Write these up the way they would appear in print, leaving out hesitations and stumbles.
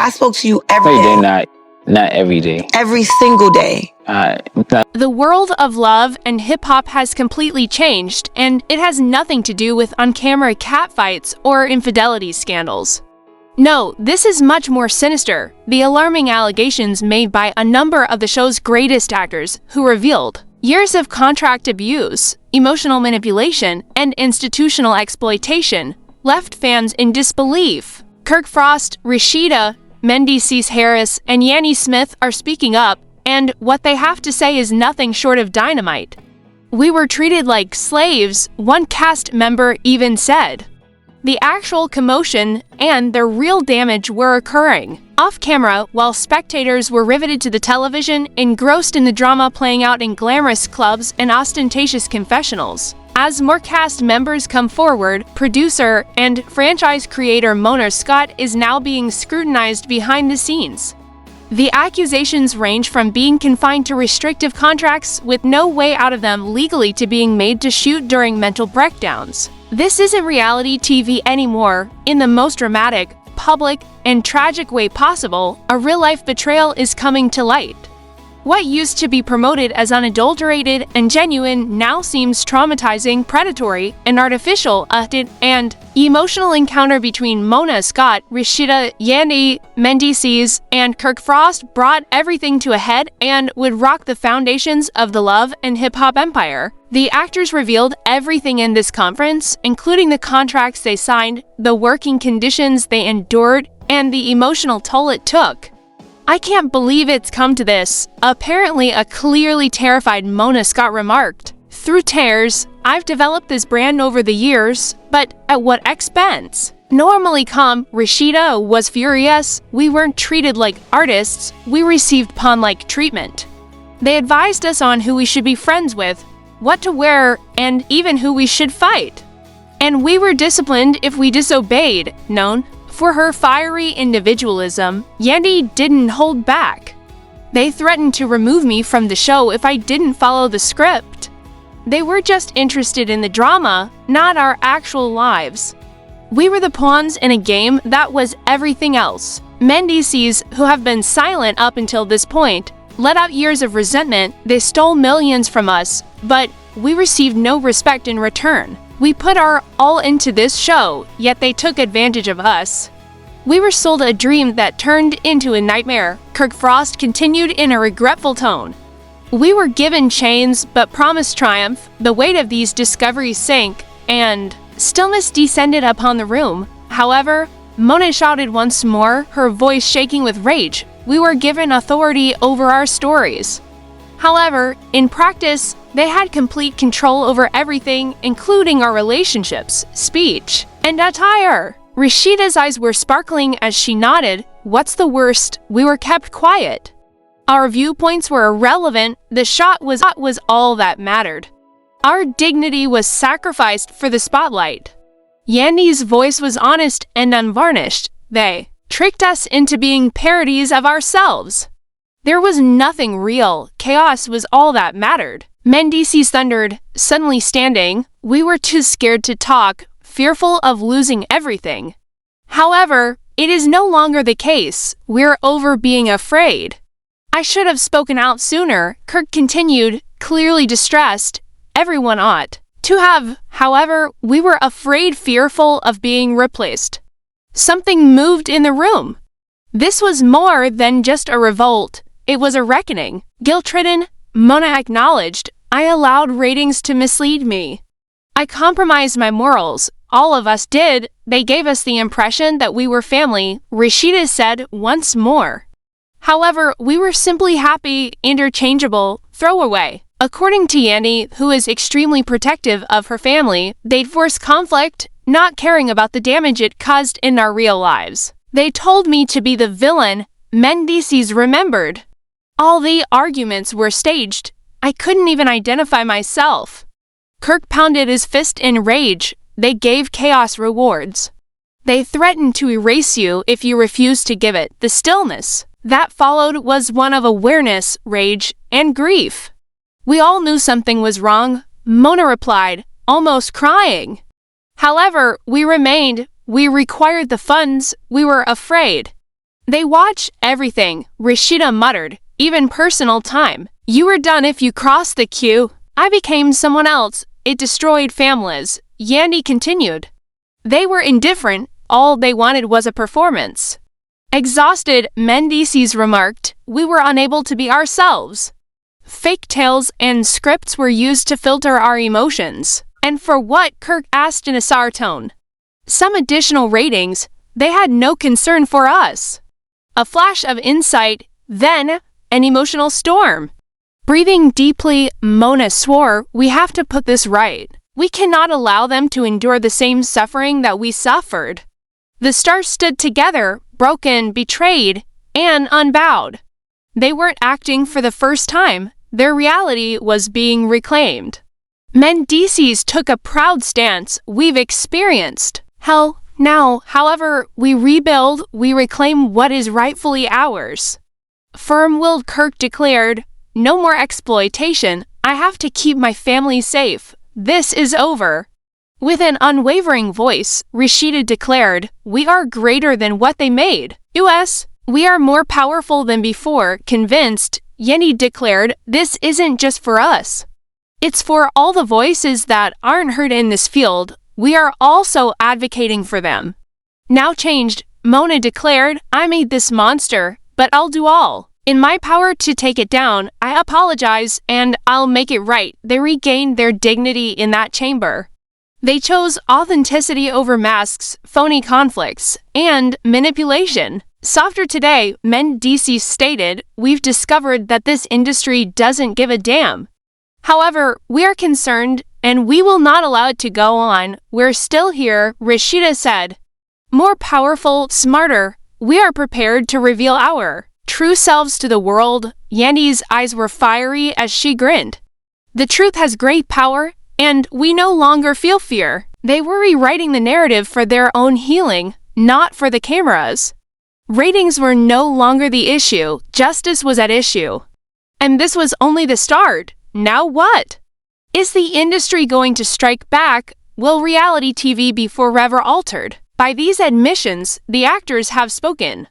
I spoke to you every Every day. day, not every day. Every single day. The world of love and hip-hop has completely changed, and it has nothing to do with on-camera catfights or infidelity scandals. No, this is much more sinister, the alarming allegations made by a number of the show's greatest actors who revealed years of contract abuse, emotional manipulation, and institutional exploitation left fans in disbelief. Kirk Frost, Rasheeda, Mendeecees Harris, and Yanni Smith are speaking up, and what they have to say is nothing short of dynamite. "We were treated like slaves," one cast member even said. The actual commotion and the real damage were occurring off-camera while spectators were riveted to the television, engrossed in the drama playing out in glamorous clubs and ostentatious confessionals. As more cast members come forward, producer and franchise creator Mona Scott is now being scrutinized behind the scenes. The accusations range from being confined to restrictive contracts with no way out of them legally to being made to shoot during mental breakdowns. This isn't reality TV anymore. In the most dramatic, public, and tragic way possible, a real-life betrayal is coming to light. What used to be promoted as unadulterated and genuine now seems traumatizing, predatory, and artificial. An emotional encounter between Mona Scott, Rasheeda, Yanni, Mendeecees, and Kirk Frost brought everything to a head and would rock the foundations of the love and hip-hop empire. The actors revealed everything in this conference, including the contracts they signed, the working conditions they endured, and the emotional toll it took. "I can't believe it's come to this," apparently a clearly terrified Mona Scott remarked. "Through tears, I've developed this brand over the years, but at what expense?" Normally calm, Rasheeda was furious. "We weren't treated like artists, we received pawn-like treatment. They advised us on who we should be friends with, what to wear, and even who we should fight. And we were disciplined if we disobeyed." Known for her fiery individualism, Yanni didn't hold back. "They threatened to remove me from the show if I didn't follow the script. They were just interested in the drama, not our actual lives. We were the pawns in a game that was everything else." Mendeecees, who have been silent up until this point, let out years of resentment. "They stole millions from us, but we received no respect in return. We put our all into this show, yet they took advantage of us. We were sold a dream that turned into a nightmare," Kirk Frost continued in a regretful tone. "We were given chains but promised triumph. The weight of these discoveries sank, and stillness descended upon the room. However," Mona shouted once more, her voice shaking with rage, "we were given authority over our stories. However, in practice, they had complete control over everything, including our relationships, speech, and attire." Rasheeda's eyes were sparkling as she nodded. "What's the worst? We were kept quiet. Our viewpoints were irrelevant. The shot was all that mattered. Our dignity was sacrificed for the spotlight." Yanni's voice was honest and unvarnished. "They tricked us into being parodies of ourselves. There was nothing real. Chaos was all that mattered." Mendeecees thundered, suddenly standing. "We were too scared to talk, fearful of losing everything. However, it is no longer the case. We're over being afraid." "I should have spoken out sooner," Kirk continued, clearly distressed. "Everyone ought to have. However, we were afraid, fearful of being replaced." Something moved in the room. This was more than just a revolt. It was a reckoning. Guilt-ridden, Mona acknowledged, "I allowed ratings to mislead me. I compromised my morals. All of us did. They gave us the impression that we were family," Rasheeda said once more. "However, we were simply happy, interchangeable, throwaway." According to Yanni, who is extremely protective of her family, they'd force conflict, not caring about the damage it caused in our real lives. "They told me to be the villain," Mendeecees remembered. "All the arguments were staged. I couldn't even identify myself." Kirk pounded his fist in rage. "They gave chaos rewards. They threatened to erase you if you refused to give it." The stillness that followed was one of awareness, rage, and grief. "We all knew something was wrong," Mona replied, almost crying. "However, we remained. We required the funds. We were afraid." They watch everything, Rasheeda muttered, even personal time. You were done if you crossed the queue. I became someone else. It destroyed families, Yandy continued. They were indifferent. All they wanted was a performance. Exhausted, Mendeecees remarked, we were unable to be ourselves. Fake tales and scripts were used to filter our emotions. And for what? Kirk asked in a sour tone. Some additional ratings. They had no concern for us. A flash of insight, then an emotional storm. Breathing deeply, Mona swore, we have to put this right. We cannot allow them to endure the same suffering that we suffered. The stars stood together, broken, betrayed, and unbowed. They weren't acting for the first time. Their reality was being reclaimed. Mendeecees took a proud stance. We've experienced hell. Now, however, we rebuild, we reclaim what is rightfully ours. Firm-willed Kirk declared, no more exploitation. I have to keep my family safe. This is over. With an unwavering voice, Rasheeda declared, we are greater than what they made. US, we are more powerful than before. Convinced, Yenny declared, this isn't just for us. It's for all the voices that aren't heard in this field. We are also advocating for them. Now changed, Mona declared, I made this monster, but I'll do all in my power to take it down. I apologize, and I'll make it right. They regained their dignity in that chamber. They chose authenticity over masks, phony conflicts, and manipulation. Softer today, Mendeecees stated, we've discovered that this industry doesn't give a damn. However, we are concerned, and we will not allow it to go on. We're still here, Rasheeda said. More powerful, smarter, we are prepared to reveal our true selves to the world. Yandy's eyes were fiery as she grinned. The truth has great power, and we no longer feel fear. They were rewriting the narrative for their own healing, not for the cameras. Ratings were no longer the issue. Justice was at issue. And this was only the start. Now what? Is the industry going to strike back? Will reality TV be forever altered? By these admissions, the actors have spoken.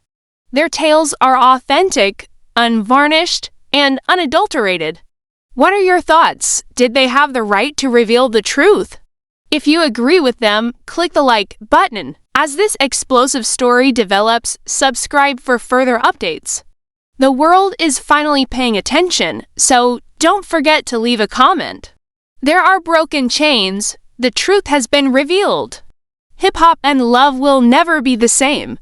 Their tales are authentic, unvarnished, and unadulterated. What are your thoughts? Did they have the right to reveal the truth? If you agree with them, click the like button. As this explosive story develops, subscribe for further updates. The world is finally paying attention, so don't forget to leave a comment. There are broken chains. The truth has been revealed. Hip-hop and love will never be the same.